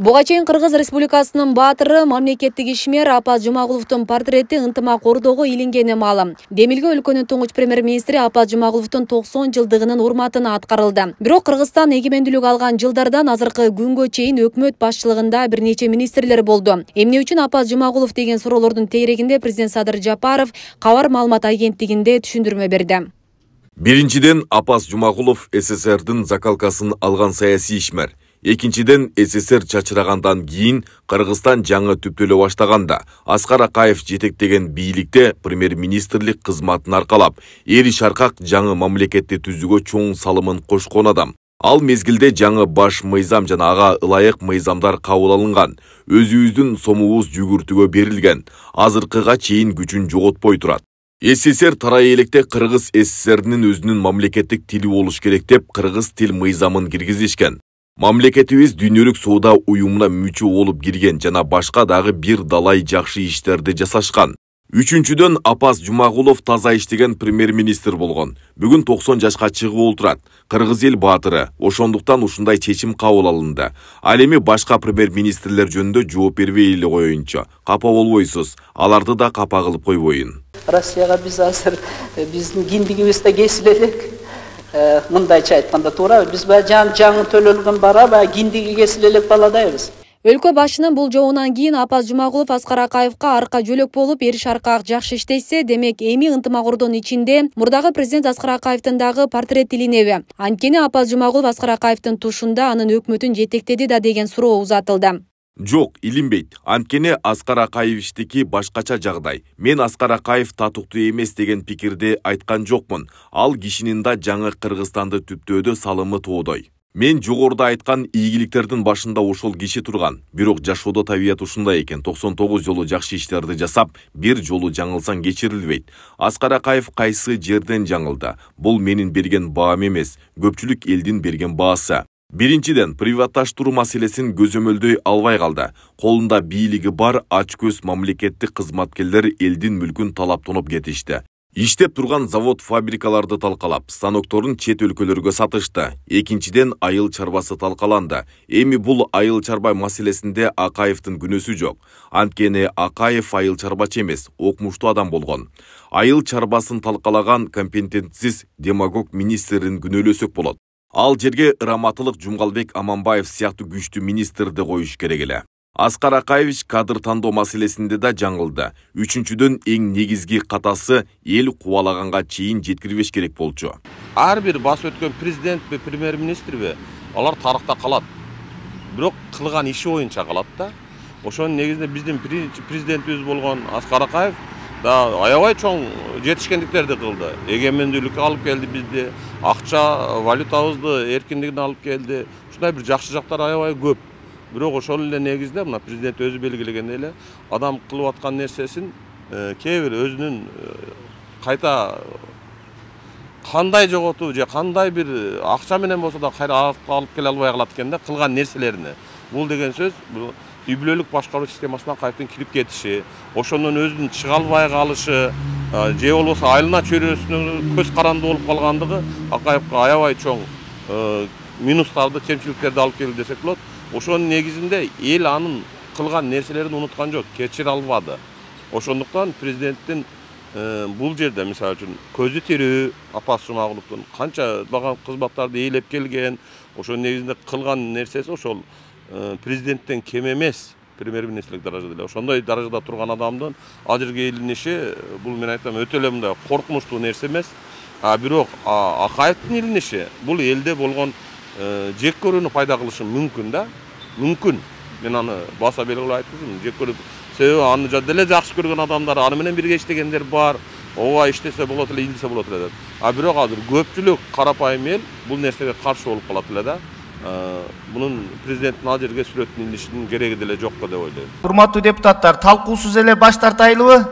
Буга чейин Кыргыз Республикасынын баатыры, мамлекеттик ишмер Апаз Жумагуловдун портрети ынтымак ордого илингени маалым. Демилге өлкөнүн туңуч премьер-министри Апаз Жумагуловдун 90 жылдыгынын урматына аткарылды. Бирок Кыргызстан эгемендүүлүк алган жылдардан азыркы күнгө чейин өкмөт башчылыгында бир нече министрлер болду. Эмне үчүн Апаз Жумагулов деген суроолордун тегерегинде президент Садыр Жапаров Кабар маалымат агенттигинде түшүндүрмө берди. Биринчиден, Апаз Жумагулов СССРдин закалкасын алган саясий ишмер. Экинчиден, СССР чачырагандан кийин Кыргызстан жаңы түптөлө баштаганда Аскар Акаев жетектеген бийликте премьер-министрлик кызматын аркалап, эри шаркак жаңы мамлекетти түзүүгө чоң салымын кошкон адам. Ал мезгилде жаңы баш мыйзам жана ага ылайык мыйзамдар кабыл алынган, өзүбүздүн сомубуз жүгүртүүгө берилген, азыркыга чейин күчүн жоготпой турат. СССР тарай электе Кыргыз СССРдин өзүнүн мамлекеттик тили болуш керек деп кыргыз тил мыйзамын киргизишкен. Мамлекетибиз дүйнөлүк соода уюмуна мүчө болуп кирген жана башка дагы бир далай жакшы иштерди жасашкан. Үчүнчүдөн, Апаз Жумагулов таза иштеген премьер-министр болгон. Бүгүн 90 жашка чыгып олтурат. Кыргыз эл баатыры. Ошондуктан ушундай чечим кабыл алынды. Ал эми башка премьер-министрлер жөнүндө жооп бербей эле коеюнчу. Капа болбойсуз. Аларды да капа кылып койбойын. Россияга биз азыр биздин киндигибизде кесип элек. Мындайча айтканда туура, биз жаңы төлөлгөн бара киндиги кесип элек баладайбыз. Өлкө башынын бул жоонан кийин Апаз Жумагулов Аскар Акаевка арка жөлөк болуп, эр шаркак жакшы иштесе, демек эми ынтымак ордонун ичинде мурдагы президент Аскар Акаевдин дагы портрет илинеби? Анткени Апаз Жумагулов Аскар Акаевдин тушунда анын өкмөтүн жетектеди да деген суроо узатылды. Жок, илинбейт. Анткени Аскар Акаевичтики башкача жагдай. Мен Аскар Акаев татыктуу эмес деген пикирди айткан жокмун. Ал кишинин да жаңы Кыргызстанды түптөөдө салымы тоодой. Мен жогоруда айткан ийгиликтердин башында ошол киши турган. Бирок жашоодо табият ушундай экен. 99 жолу жакшы иштерди жасап, бир жолу жаңылсаң кечирилбейт. Аскар Акаев кайсы жерден жаңылды? Бул менин берген баам эмес, көпчүлүк элдин берген баасы. Биринчиден, приватташтыруу маселесин көзөмөлдөй албай калды. Колунда бийлиги бар ачкөз мамлекеттик кызматкерлер элдин мүлкүн талаптанып кетишти. Иштеп турган завод фабрикаларды талкалап, станокторун чет өлкөлөргө сатышты. Экинчиден, айыл чарбасы талкаланды. Эми бул айыл чарба маселесинде Акаевдин күнөөсү жок. Анткени Акаев айыл чарбачы эмес, окумуштуу адам болгон. Айыл чарбасын талкалаган компетентсиз демагог министрин күнөөлөсөк болот. Ал жерге Ыраматылык Жумгалбек Аманбаев сыяктуу күчтүү министрди коюш керек эле. Аскар Акаевич кадр тандоо маселесинде да жаңылды. Үчүнчүдөн, эң негизги катасы эл кубалаганга чейин жеткирбеш керек болчу. Ар бир бас өткөн президентпи, премьер-министрби, алар тарыхта калат. Бирок кылган иши боюнча калат да. Ошонун негизинде биздин президентибиз болгон Аскар Акаев да аябай чоң жетишкендиктерди кылды. Эгемендүүлүккө алып келди бизди, акча, валютабызды эркиндигине алып келди. Ушундай бир жакшы жактар аябай көп. Бирок ошол эле негизде мына президент өзү белгилегендей эле адам кылып аткан нерсесин кээ бир өзүнүн кайта кандай жоготуу же кандай бир акча менен болсо да кайра алып келе албай калат экен да кылган нерселерине. Бул деген сөз үй бүлөлүк башкаруу системасына кайтадан кирип кетиши, ошондон өзүнүн чыга албай калышы, же болбосо айылына чөйрөсүнө көз каранды болуп калгандыгы Акаевка аябай чоң минустарды, кемчиликтерди алып келди десек болот. Ошонун негизинде эл анын кылган нерселерин унуткан жок, кечире албады. Ошондуктан президенттин бул жерде мисалы үчүн көзү тирүү Апаз Жумагуловдун канча баган кызматтарды ээлеп келген, ошонун негизинде кылган нерсеси ошол президенттен кем эмес, премьер-министрлик даражада эле. Ошондой даражада турган адамдын ал жерге илиниши бул мен айтам өтө эле мындай коркунучтуу нерсе эмес. Бирок Акаевдин илиниши бул элде болгон жек көрүүнү пайда кылышы мүмкүн да. Мүмкүн. Мен аны баса белгилеп айттым. Жек көрүү. Себеби аны деле жакшы көргөн адамдар, аны менен бирге иштегендер бар. Ооба иштесе болот эле, илдисе болот эле деп. Бирок азыр көпчүлүк карапайым эл бул нерсеге каршы болуп калат эле да. Мунун президенттин ал жерге сүрөтүн илишинин кереги деле жок деп ойлойм. Урматтуу депутаттар, талкуусуз эле баш тартайлыбы?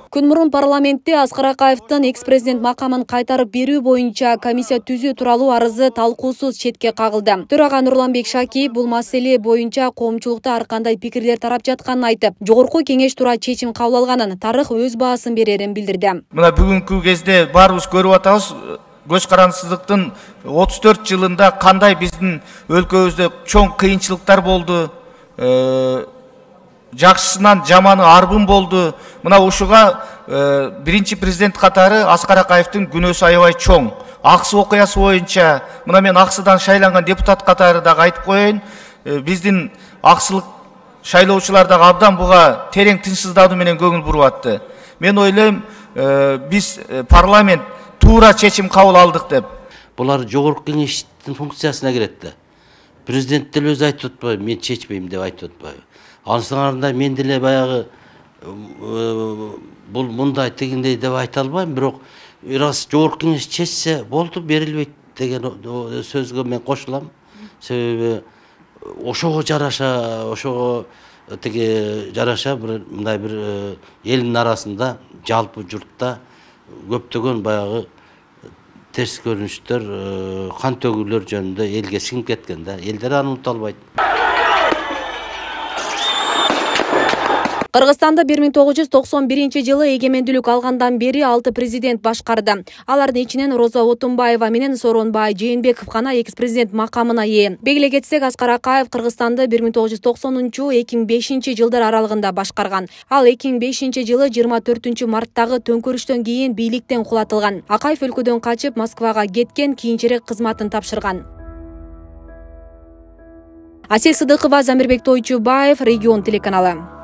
Күн мурун парламентте Аскар Акаевдин экс-президент макамын кайтарып берүү боюнча комиссия түзүү тууралуу арызы талкуусуз четке кагылды. Төрага Нурланбек Шакиев бул маселе боюнча коомчулукта ар кандай пикирлер тарап жатканын айтып, жогорку кеңеш туура чечим кабыл алганын, тарых өз баасын берерин билдирди. Мына бүгүнкү кезде баарыбыз көрүп атабыз, көз карансыздыктын 34 жылында кандай биздин өлкөбүздө чоң кыйынчылыктар болду. жакшысынан жаманы арбын болду. Мына ушуга биринчи президент катары Аскар Акаевдин күнөөсү аябай чоң. Аксы окуясы боюнча, мына мен Аксыдан шайланган депутат катары дагы айтып коеюн, биздин аксылык шайлоочулар дагы абдан буга терең тынчсыздоодуу менен көңүл буруп атты. Мен ойлойм, биз парламент туура чечим кабыл алдык деп. Булар жогорку кеңештин функциясына кирет да. Президент деле өзү айтып атпайбы, мен чечпейм деп айтып атпайбы. Анысыңарында мен деле баягы бул мындай тегиндей деп айта албайм, бирок раз жогорку кеңеш чечсе болду, берилбейт деген сөзгө мен кошулам. Себеби ошого жараша, ошого теге жараша мындай бир элдин арасында, жалпы журтта көптөгөн баягы терс көрүнүштөр, кан төгүүлөр жөнүндө элге сиңип кеткен да. Элдер аны унута албайт. Кыргызстанда 1991-жылы эгемендүүлүк алгандан бери 6 президент башкарды. Алардын ичинен Роза Отунбаева менен Сооронбай Жээнбеков гана экс-президент макамына ээ. Белгилей кетсек, Аскар Акаев Кыргызстанды 1990-2005 жылдар аралыгында башкарган. Ал 2005-жылы 24-марттагы төңкөрүштөн кийин бийликтен кулатылган. Акаев өлкөдөн качып Москвага кеткен, кийинчерээк кызматын тапшырган. Асел Сыдыкова, Замирбек Тойчубаев, Регион телеканалы.